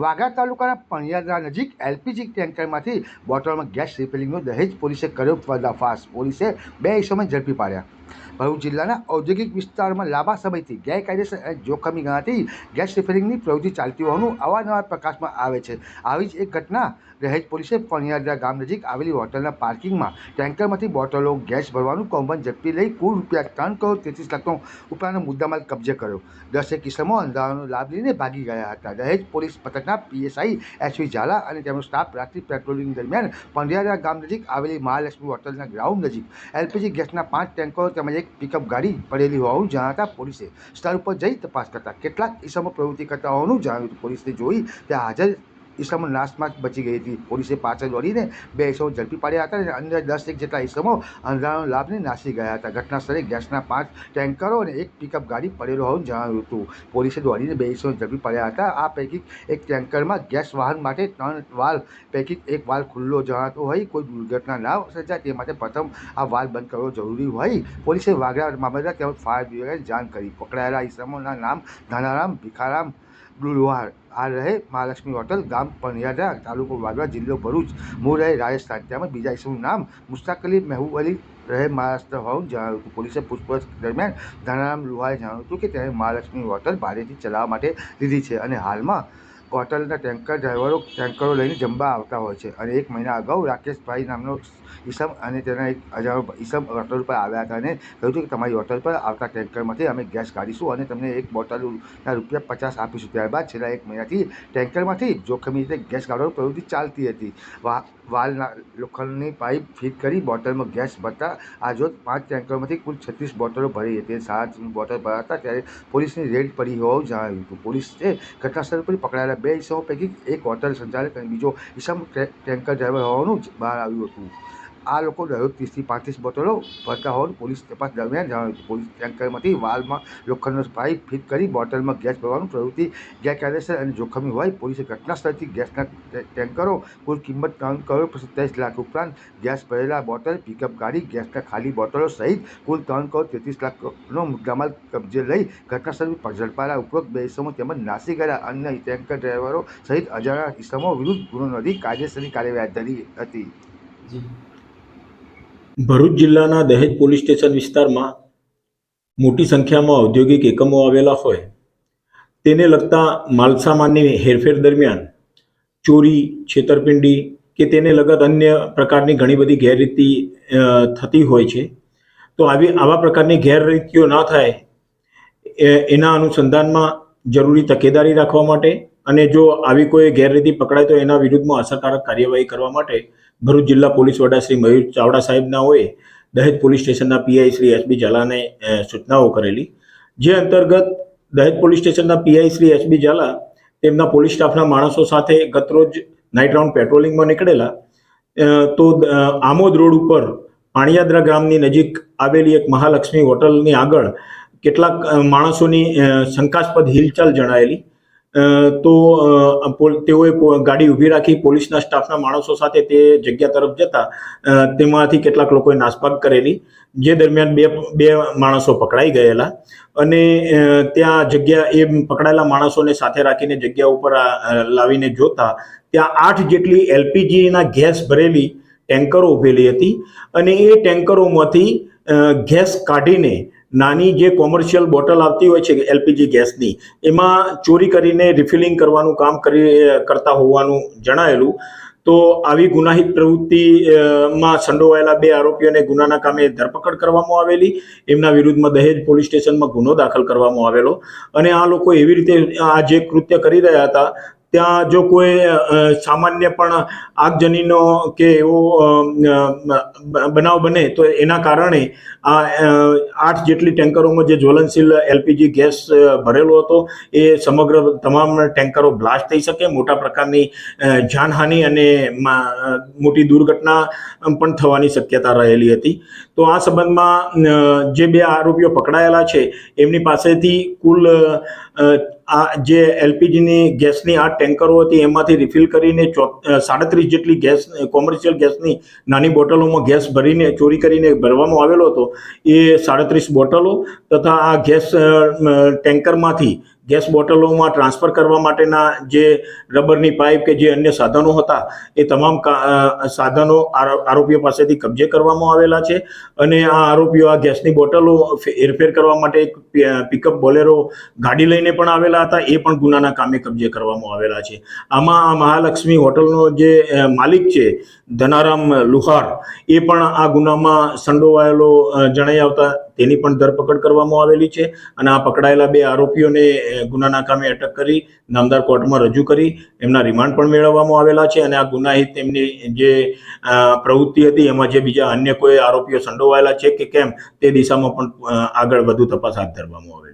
વાગા તાલુકાના પણિયાદરા નજીક એલપીજી ટેન્કરમાંથી બોટલમાં ગેસ રિફિલિંગનો દહેજ પોલીસે કર્યો પર્દાફાશ। પોલીસે 2 ઇસમોને ઝડપી પાડ્યા। ભરૂચ જિલ્લાના ઔદ્યોગિક વિસ્તારમાં લાંબા સમયથી ગેરકાયદેસર અને જોખમી ગણાતી ગેસ રિફિલિંગની પ્રવૃત્તિ ચાલતી હોવાનું અવારનવાર પ્રકાશમાં આવે છે। આવી જ એક ઘટના દહેજ પોલીસે પણિયાદરા ગામ નજીક આવેલી હોટલના પાર્કિંગમાં ટેન્કરમાંથી બોટલો ગેસ ભરવાનું કૌભાંડ ઝડપી લઈ કુલ રૂપિયા 3 કરોડ 33 લાખનો ઉપરાંતનો મુદ્દામાલ કબજે કર્યો। 10 ઇસમો અંધારાનો લાભ લઈને ભાગી ગયા હતા। દહેજ પોલીસ પથકના પીએસઆઈ એસવી ઝાલા અને તેમનો સ્ટાફ રાત્રિ પેટ્રોલિંગ દરમિયાન પણિયાદરા ગામ નજીક આવેલી મહાલક્ષ્મી હોટલના ગ્રાઉન્ડ નજીક એલપીજી ગેસના 5 ટેન્કરો તેમજ એક પિકઅપ ગાડી પડેલી હોવાનું જણાતા પોલીસે સ્થળ ઉપર જઈ તપાસ કરતા કેટલાક ઇસમો પ્રવૃત્તિ કરતા હોવાનું જણાવ્યું। પોલીસને જોઈ ત્યાં હાજર ઇસમો નાસમાં બચી ગઈ હતી। પોલીસે પાછળ દોડીને 2 ઇસમો ઝડપી પાડ્યા હતા અને અંદર 10 જેટલા ઇસમો અંધારાનો લાભને નાસી ગયા હતા। ઘટના સ્થળે ગેસના 5 ટેન્કરો અને એક પિકઅપ ગાડી પડેલો હોવાનું જણાવ્યું હતું। પોલીસે દોડીને 2 ઇસમો ઝડપી પાડ્યા હતા। આ પૈકી એક ટેન્કરમાં ગેસ વાહન માટે 3 વાલ્વ પૈકી એક વાલ્વ ખુલ્લો જણાતો હોય કોઈ દુર્ઘટના ના સર્જાય તે માટે પ્રથમ આ વાલ્વ બંધ કરવો જરૂરી હોય પોલીસે વાગરા મામલતદાર તેમજ ફાયર બ્રિગેડને જાણ કરી। પકડાયેલા ઇસમોના નામ ધાનારામ ભીખારામ લુહાર આ રહે મહાલક્ષ્મી હોટલ ગામ પણિયાદરા તાલુકો વાગરા જિલ્લો ભરૂચ મૂળ રહે રાજસ્થાન તેમજ બીજા ઇસમનું નામ મુશ્તાક અલી મહેબૂબ અલી રહે મહારાષ્ટ્ર હોવાનું જણાવ્યું હતું। પોલીસે પૂછપરછ દરમિયાન ધાનારામ લુહારે જણાવ્યું હતું કે તેણે મહાલક્ષ્મી હોટલ ભાડેથી ચલાવવા માટે લીધી છે અને હાલમાં હોટલના ટેન્કર ડ્રાઈવરો ટેન્કરો લઈને જમવા આવતા હોય છે અને 1 મહિના અગાઉ રાકેશભાઈ નામનો ઇસમ અને તેના એક અજાણ્યો ઇસમ હોટલ પર આવ્યા હતા અને કહ્યું હતું કે તમારી હોટલ પર આવતા ટેન્કરમાંથી અમે ગેસ કાઢીશું અને તમને એક બોટલના રૂપિયા 50 આપીશું। ત્યારબાદ છેલ્લા 1 મહિનાથી ટેન્કરમાંથી જોખમી રીતે ગેસ કાઢવાની પ્રવૃત્તિ ચાલતી હતી। વાલના લોખંડની પાઇપ ફિટ કરી બોટલમાં ગેસ ભરતા આજરોજ 5 ટેન્કરમાંથી કુલ 36 બોટલો ભરી હતી। 7 બોટલ ભરાતા ત્યારે પોલીસની રેડ પડી હોવાનું જણાવ્યું હતું। પોલીસે ઘટનાસ્થળ પર પકડાયેલા 2 ઇસમો પૈકી એક હોટલ સંચાલક અને બીજો ઇસમ ટેન્કર ડ્રાઈવર હોવાનું બહાર આવ્યું હતું। આ લોકો દરરોજ 30 થી 35 બોટલો ભરતા હોવાનું પોલીસ તપાસ દરમિયાન જણાવ્યું હતું। પોલીસ ટેન્કરમાંથી વાલ્વમાં લોખંડનો પાઇપ ફિટ કરી બોટલમાં ગેસ ભરવાનું પ્રવૃત્તિ ગેરકાયદેસર અને જોખમી હોય પોલીસે ઘટનાસ્થળથી ગેસના ટેન્કરો કુલ કિંમત 3 કરોડ 27 લાખ ઉપરાંત ગેસ ભરેલા બોટલ પિકઅપ ગાડી ગેસના ખાલી બોટલો સહિત કુલ 3 કરોડ 33 લાખનો મુદ્દામાલ કબજે લઈ ઘટનાસ્થળ પર ઝડપાયેલા ઉપરોક્ત 2 ઇસમો તેમજ નાસી ગયેલા અન્ય ટેન્કર ડ્રાઈવરો સહિત અજાણ્યા ઇસમો વિરુદ્ધ ગુનો નોંધી કાયદેસરની કાર્યવાહી ધરી હતી। ભરૂચ જિલ્લાના દહેજ પોલીસ સ્ટેશન વિસ્તારમાં મોટી સંખ્યામાં ઔદ્યોગિક એકમો આવેલા હોય તેને લગતા માલસામાનની હેરફેર દરમિયાન ચોરી છેતરપિંડી કે તેને લગત અન્ય પ્રકારની ઘણી બધી ગેરરીતિ થતી હોય છે। તો આવા પ્રકારની ગેરરીતિઓ ના થાય એના અનુસંધાનમાં જરૂરી તકેદારી રાખવા માટે અને જો આવી કોઈ ગેરરીતિ પકડાય તો એના વિરુદ્ધમાં અસરકારક કાર્યવાહી કરવા માટે ભરૂચ જિલ્લા પોલીસ વડા શ્રી મયુર ચાવડા સાહેબનાઓએ દહેજ પોલીસ સ્ટેશનના પીઆઈ શ્રી એસબી ઝાલાને સૂચનાઓ કરેલી। જે અંતર્ગત દહેજ પોલીસ સ્ટેશનના પીઆઈ શ્રી એસબી ઝાલા તેમના પોલીસ સ્ટાફના માણસો સાથે ગતરોજ નાઇટ રાઉન્ડ પેટ્રોલિંગમાં નીકળેલા તો આમોદ રોડ ઉપર પાણિયાદરા ગામની નજીક આવેલી એક મહાલક્ષ્મી હોટલની આગળ કેટલાક માણસોની શંકાસ્પદ હિલચાલ જણાયેલી તો તેઓએ ગાડી ઊભી રાખી પોલીસના સ્ટાફના માણસો સાથે તે જગ્યા તરફ જતા તેમાંથી કેટલાક લોકોએ નાસભાગ કરેલી। જે દરમિયાન બે માણસો પકડાઈ ગયેલા અને ત્યાં જગ્યા એ પકડાયેલા માણસોને સાથે રાખીને જગ્યા ઉપર લાવીને જોતા ત્યાં 8 જેટલી એલપીજીના ગેસ ભરેલી ટેન્કરો ઊભેલી હતી અને એ ટેન્કરોમાંથી ગેસ કાઢીને નાની જે કોમર્શિયલ બોટલ આવતી હોય છે એલપીજી ગેસની એમાં ચોરી કરીને રિફિલિંગ કરવાનું કામ કરતા હોવાનું જણાયેલું। તો આવી ગુનાહિત પ્રવૃત્તિમાં સંડોવાયેલા 2 આરોપીઓને ગુનાના કામે ધરપકડ કરવામાં આવેલી। એમના વિરુદ્ધમાં દહેજ પોલીસ સ્ટેશનમાં ગુનો દાખલ કરવામાં આવેલો અને આ લોકો એવી રીતે આ જે કૃત્ય કરી રહ્યા હતા ત્યાં જો કોઈ સામાન્ય પણ આગજનીનો કે એવો બનાવ બને તો એના કારણે આ 8 જેટલી ટેન્કરોમાં જે જ્વલનશીલ એલપીજી ગેસ ભરેલો હતો એ સમગ્ર તમામ ટેન્કરો બ્લાસ્ટ થઈ શકે, મોટા પ્રકારની જાનહાનિ અને મોટી દુર્ઘટના પણ થવાની શક્યતા રહેલી હતી। તો આ સંબંધમાં જે 2 આરોપીઓ પકડાયેલા છે એમની પાસેથી કુલ આ જે એલપીજીની ગેસની 8 ટેન્કરો હતી એમાંથી રિફિલ કરીને 37 જેટલી ગેસ કોમર્શિયલ ગેસની નાની બોટલોમાં ગેસ ભરીને ચોરી કરીને ભરવામાં આવેલો હતો। એ 37 બોટલો તથા આ ગેસ ટેન્કરમાંથી ગેસ બોટલોમાં ટ્રાન્સફર કરવા માટેના જે રબરની પાઇપ કે જે અન્ય સાધનો હતા એ તમામ સાધનો આરોપીઓ પાસેથી કબજે કરવામાં આવેલા છે અને આ આરોપીઓ આ ગેસની બોટલો હેરફેર કરવા માટે એક પિકઅપ બોલેરો ગાડી લઈને પણ આવેલા હતા, એ પણ ગુનાના કામે કબજે કરવામાં આવેલા છે. આમાં આ મહાલક્ષ્મી હોટલનો જે માલિક છે ધનારામ લુહાર, એ પણ આ ગુનામાં સંડોવાયેલો જણાઈ આવતા તેની પણ ધરપકડ કરવામાં આવેલી છે અને આ પકડાયેલા 2 આરોપીઓને ગુનાના કામે અટક કરી નામદાર કોર્ટમાં રજૂ કરી એમના રિમાન્ડ પણ મેળવવામાં આવેલા છે અને આ ગુનાહિત તેમની જે પ્રવૃત્તિ હતી એમાં જે બીજા અન્ય કોઈ આરોપીઓ સંડોવાયેલા છે કે કેમ તે દિશામાં પણ આગળ વધુ તપાસ હાથ ધરવામાં આવે.